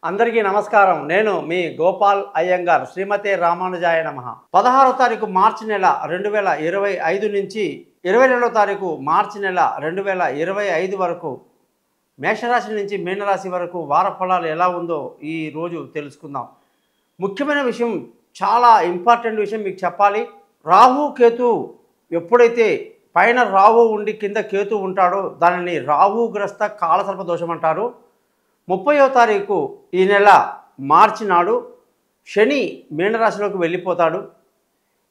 అందరికీ నమస్కారం. నేను మీ గోపాల్ అయ్యంగార్. శ్రీమతే రామానుజాయ నమః. 16వ తారీఖు మార్చి నెల 2025 నుంచి 22వ తారీఖు మార్చి నెల 2025 వరకు మేషరాశి నుంచి మీనరాశి వరకు వార ఫలాలు ఎలా ఉందో ఈ రోజు తెలుసుకుందాం. ముఖ్యమైన విషయం, చాలా ఇంపార్టెంట్ విషయం మీకు చెప్పాలి. రాహు కేతు ఎప్పుడైతే పైన రాహు ఉండి కింద కేతు ఉంటాడో దానిని రాహుగ్రస్త కాలసర్ప దోషం అంటారు. 30వ తారీఖు ఈ నెల మార్చి నాడు శని మీనరాశిలోకి వెళ్ళిపోతాడు.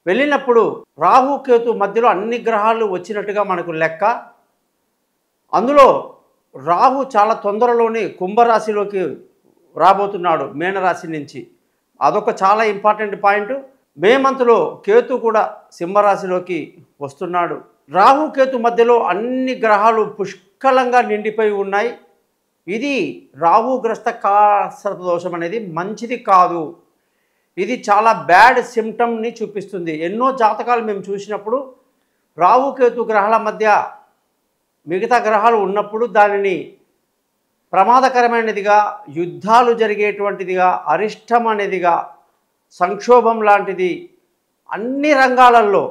వెళ్ళినప్పుడు రాహు కేతు మధ్యలో అన్ని గ్రహాలు వచ్చినట్టుగా మనకు లెక్క. అందులో రాహు చాలా తొందరలోనే కుంభరాశిలోకి రాబోతున్నాడు మీనరాశి నుంచి. అదొక చాలా ఇంపార్టెంట్ పాయింట్. మే మంత్లో కేతు కూడా సింహరాశిలోకి వస్తున్నాడు. రాహు కేతు మధ్యలో అన్ని గ్రహాలు పుష్కలంగా నిండిపోయి ఉన్నాయి. ఇది రాహుగ్రస్త కాలసర్ప దోషం అనేది మంచిది కాదు. ఇది చాలా బ్యాడ్ సిమ్టమ్ని చూపిస్తుంది. ఎన్నో జాతకాలు మేము చూసినప్పుడు రాహుకేతు గ్రహాల మధ్య మిగతా గ్రహాలు ఉన్నప్పుడు దానిని ప్రమాదకరమైనదిగా, యుద్ధాలు జరిగేటువంటిదిగా, అరిష్టం అనేదిగా, సంక్షోభం లాంటిది అన్ని రంగాలలో,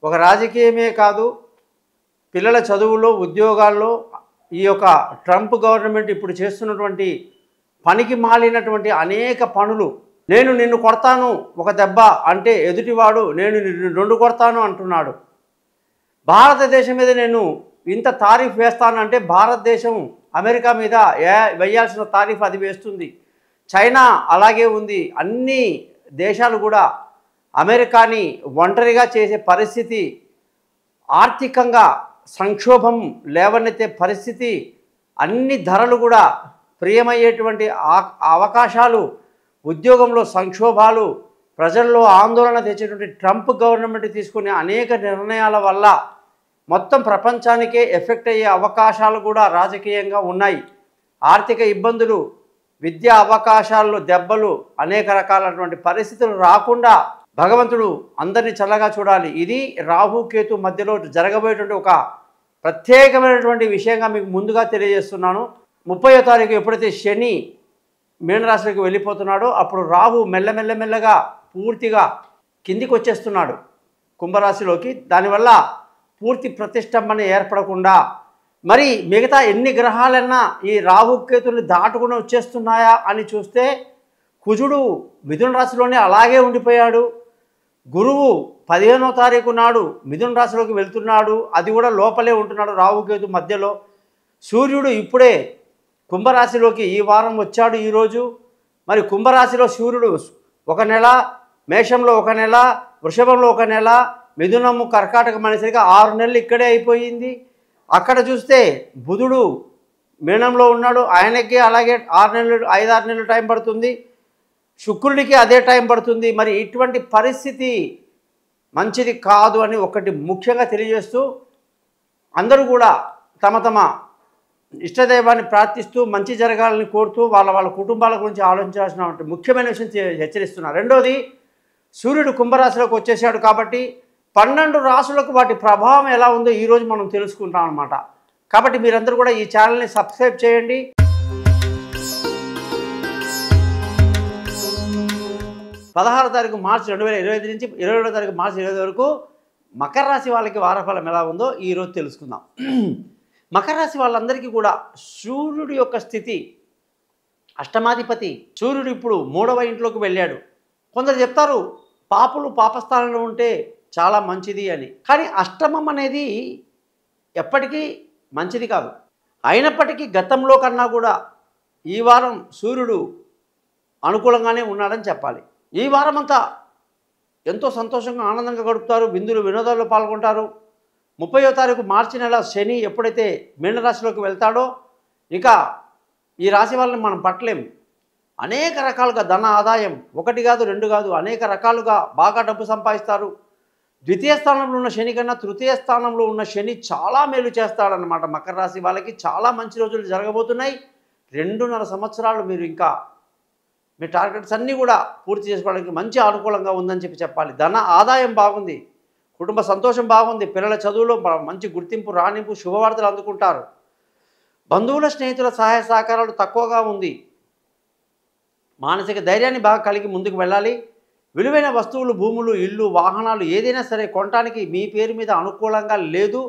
ఒక రాజకీయమే కాదు, పిల్లల చదువులో, ఉద్యోగాల్లో ఈ యొక్క ట్రంప్ గవర్నమెంట్ ఇప్పుడు చేస్తున్నటువంటి పనికి మాలినటువంటి అనేక పనులు, నేను నిన్ను కొడతాను ఒక దెబ్బ అంటే ఎదుటివాడు నేను నిన్ను రెండు కొడతాను అంటున్నాడు. భారతదేశం మీద నేను ఇంత తారీఫ్ వేస్తానంటే భారతదేశం అమెరికా మీద వేయాల్సిన తారీఫ్ అది వేస్తుంది. చైనా అలాగే ఉంది. అన్ని దేశాలు కూడా అమెరికాని ఒంటరిగా చేసే పరిస్థితి, ఆర్థికంగా సంక్షోభం లేవనెత్తే పరిస్థితి, అన్ని ధరలు కూడా ప్రియమయ్యేటువంటి అవకాశాలు, ఉద్యోగంలో సంక్షోభాలు, ప్రజల్లో ఆందోళన తెచ్చేటువంటి ట్రంప్ గవర్నమెంట్ తీసుకునే అనేక నిర్ణయాల వల్ల మొత్తం ప్రపంచానికే ఎఫెక్ట్ అయ్యే అవకాశాలు కూడా రాజకీయంగా ఉన్నాయి. ఆర్థిక ఇబ్బందులు, విద్యా అవకాశాల్లో దెబ్బలు, అనేక రకాలైనటువంటి పరిస్థితులు రాకుండా భగవంతుడు అందరినీ చల్లగా చూడాలి. ఇది రాహుకేతు మధ్యలో జరగబోయేటువంటి ఒక ప్రత్యేకమైనటువంటి విషయంగా మీకు ముందుగా తెలియజేస్తున్నాను. 30వ తారీఖు ఎప్పుడైతే శని మీనరాశిలోకి వెళ్ళిపోతున్నాడో అప్పుడు రాహు మెల్లమెల్లగా పూర్తిగా కిందికి వచ్చేస్తున్నాడు కుంభరాశిలోకి. దానివల్ల పూర్తి ప్రతిష్టంభన ఏర్పడకుండా మరి మిగతా ఎన్ని గ్రహాలన్నా ఈ రాహుకేతుని దాటుకుని వచ్చేస్తున్నాయా అని చూస్తే కుజుడు మిథున రాశిలోనే అలాగే ఉండిపోయాడు. గురువు 15వ తారీఖు నాడు మిథున రాశిలోకి వెళ్తున్నాడు, అది కూడా లోపలే ఉంటున్నాడు రాహుకేతు మధ్యలో. సూర్యుడు ఇప్పుడే కుంభరాశిలోకి ఈ వారం వచ్చాడు ఈరోజు. మరి కుంభరాశిలో సూర్యుడు ఒక నెల, మేషంలో ఒక నెల, వృషభంలో ఒక నెల, మిథునము కర్కాటకం అనేసరికి 6 నెలలు ఇక్కడే అయిపోయింది. అక్కడ చూస్తే బుధుడు మీనంలో ఉన్నాడు, ఆయనకి అలాగే 5-6 నెలలు టైం పడుతుంది. శుక్రుడికి అదే టైం పడుతుంది. మరి ఇటువంటి పరిస్థితి మంచిది కాదు అని ఒకటి ముఖ్యంగా తెలియజేస్తూ అందరూ కూడా తమ తమ ఇష్టదైవాన్ని ప్రార్థిస్తూ మంచి జరగాలని కోరుతూ వాళ్ళ కుటుంబాల గురించి ఆలోచించాల్సిన ముఖ్యమైన విషయం హెచ్చరిస్తున్నారు. రెండోది, సూర్యుడు కుంభరాశిలోకి వచ్చేసాడు కాబట్టి 12 రాశులకు వాటి ప్రభావం ఎలా ఉందో ఈరోజు మనం తెలుసుకుంటాం అన్నమాట. కాబట్టి మీరందరూ కూడా ఈ ఛానల్ని సబ్స్క్రైబ్ చేయండి. 16వ తారీఖు మార్చి 2025 నుంచి 22వ తారీఖు మార్చి 20 వరకు మకర రాశి వాళ్ళకి వారఫలం ఎలా ఉందో ఈరోజు తెలుసుకుందాం. మకర రాశి వాళ్ళందరికీ కూడా సూర్యుడి యొక్క స్థితి, అష్టమాధిపతి సూర్యుడు ఇప్పుడు 3వ ఇంట్లోకి వెళ్ళాడు. కొందరు చెప్తారు పాపులు పాపస్థానంలో ఉంటే చాలా మంచిది అని. కానీ అష్టమం అనేది ఎప్పటికీ మంచిది కాదు. అయినప్పటికీ గతంలో కన్నా కూడా ఈ వారం సూర్యుడు అనుకూలంగానే ఉన్నాడని చెప్పాలి. ఈ వారం అంతా ఎంతో సంతోషంగా ఆనందంగా గడుపుతారు, విందులు వినోదాల్లో పాల్గొంటారు. 30వ తారీఖు మార్చి నెల శని ఎప్పుడైతే మీనరాశిలోకి వెళ్తాడో ఇక ఈ రాశి వాళ్ళని మనం పట్టలేం. అనేక రకాలుగా ధన ఆదాయం, ఒకటి కాదు రెండు కాదు, అనేక రకాలుగా బాగా డబ్బు సంపాదిస్తారు. ద్వితీయ స్థానంలో ఉన్న శని కన్నా తృతీయ స్థానంలో ఉన్న శని చాలా మేలు చేస్తాడనమాట. మకర రాశి వాళ్ళకి చాలా మంచి రోజులు జరగబోతున్నాయి. 2.5 సంవత్సరాలు మీరు ఇంకా మీ టార్గెట్స్ అన్నీ కూడా పూర్తి చేసుకోవడానికి మంచి అనుకూలంగా ఉందని చెప్పాలి. ధన ఆదాయం బాగుంది, కుటుంబ సంతోషం బాగుంది, పిల్లల చదువులో మంచి గుర్తింపు, రాణింపు, శుభవార్తలు అందుకుంటారు. బంధువుల స్నేహితుల సహాయ సహకారాలు తక్కువగా ఉంది. మానసిక ధైర్యాన్ని బాగా కలిగి ముందుకు వెళ్ళాలి. విలువైన వస్తువులు, భూములు, ఇల్లు, వాహనాలు ఏదైనా సరే కొనటానికి మీ పేరు మీద అనుకూలంగా లేదు.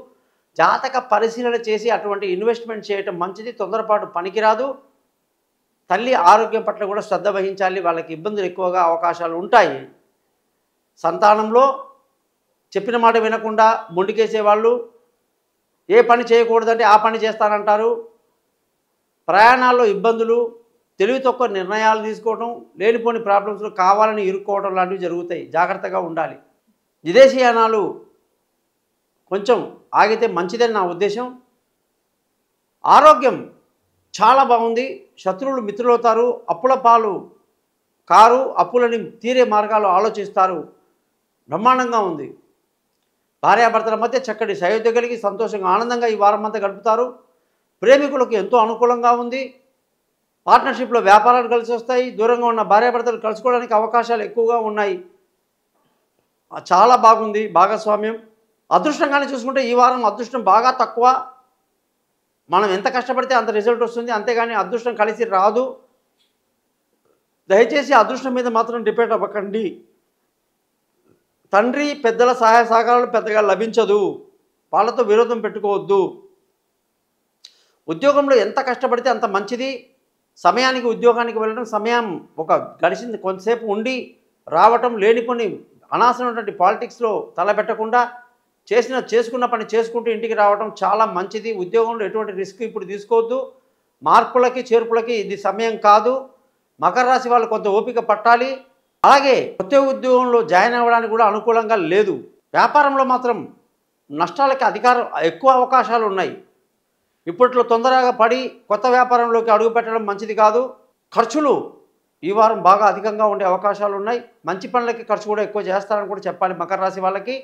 జాతక పరిశీలన చేసి అటువంటి ఇన్వెస్ట్మెంట్ చేయటం మంచిది. తొందరపాటు పనికిరాదు. తల్లి ఆరోగ్యం పట్ల కూడా శ్రద్ధ వహించాలి. వాళ్ళకి ఇబ్బందులు ఎక్కువగా అవకాశాలు ఉంటాయి. సంతానంలో చెప్పిన మాట వినకుండా మొండికేసేవాళ్ళు, ఏ పని చేయకూడదంటే ఆ పని చేస్తానంటారు. ప్రయాణాల్లో ఇబ్బందులు, తెలివి తక్కువ నిర్ణయాలు తీసుకోవడం, లేనిపోని ప్రాబ్లమ్స్లో కావాలని ఇరుక్కోవడం లాంటివి జరుగుతాయి. జాగ్రత్తగా ఉండాలి. విదేశీయానాలు కొంచెం ఆగితే మంచిదని నా ఉద్దేశం. ఆరోగ్యం చాలా బాగుంది. శత్రువులు మిత్రులవుతారు. అప్పుల పాలు కారు. అప్పులని తీరే మార్గాలు ఆలోచిస్తారు. బ్రహ్మాండంగా ఉంది. భార్యాభర్తల మధ్య చక్కటి సయోధ్య కలిగి సంతోషంగా ఆనందంగా ఈ వారం అంతా గడుపుతారు. ప్రేమికులకు ఎంతో అనుకూలంగా ఉంది. పార్ట్నర్షిప్లో వ్యాపారాలు కలిసి వస్తాయి. దూరంగా ఉన్న భార్యాభర్తలు కలుసుకోవడానికి అవకాశాలు ఎక్కువగా ఉన్నాయి. చాలా బాగుంది భాగస్వామ్యం. అదృష్టంగానే చూసుకుంటే ఈ వారం అదృష్టం బాగా తక్కువ. మనం ఎంత కష్టపడితే అంత రిజల్ట్ వస్తుంది. అంతేగాని అదృష్టం కలిసి రాదు. దయచేసి అదృష్టం మీద మాత్రం డిపెండ్ అవ్వకండి. తండ్రి పెద్దల సహాయ సహకారాలు పెద్దగా లభించదు. వాళ్ళతో విరోధం పెట్టుకోవద్దు. ఉద్యోగంలో ఎంత కష్టపడితే అంత మంచిది. సమయానికి ఉద్యోగానికి వెళ్ళడం, సమయం ఒక గడిచింది కొంతసేపు ఉండి రావటం, లేనిపోని అనవసరమైనటువంటి పాలిటిక్స్లో తలపెట్టకుండా చేసుకున్న పని చేసుకుంటూ ఇంటికి రావడం చాలా మంచిది. ఉద్యోగంలో ఎటువంటి రిస్క్ ఇప్పుడు తీసుకోవద్దు. మార్పులకి చేర్పులకి ఇది సమయం కాదు. మకర రాశి వాళ్ళు కొంత ఓపిక పట్టాలి. అలాగే కొత్త ఉద్యోగంలో జాయిన్ అవ్వడానికి కూడా అనుకూలంగా లేదు. వ్యాపారంలో మాత్రం నష్టాలకి ఎక్కువ అవకాశాలు ఉన్నాయి. ఇప్పట్లో తొందరగా పడి కొత్త వ్యాపారంలోకి అడుగు పెట్టడం మంచిది కాదు. ఖర్చులు ఈ వారం బాగా అధికంగా ఉండే అవకాశాలు ఉన్నాయి. మంచి పనులకి ఖర్చు కూడా ఎక్కువ చేస్తారని కూడా చెప్పాలి మకర రాశి వాళ్ళకి.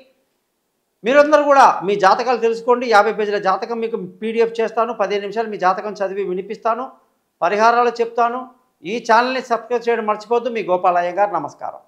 మీరందరూ కూడా మీ జాతకాలు తెలుసుకోండి. 50 పేజీల జాతకం మీకు PDF చేస్తాను. 15 నిమిషాలు మీ జాతకం చదివి వినిపిస్తాను. పరిహారాలు చెప్తాను. ఈ ఛానల్ని సబ్స్క్రైబ్ చేయడం మర్చిపోద్దు. మీ గోపాలయ్య గారు. నమస్కారం.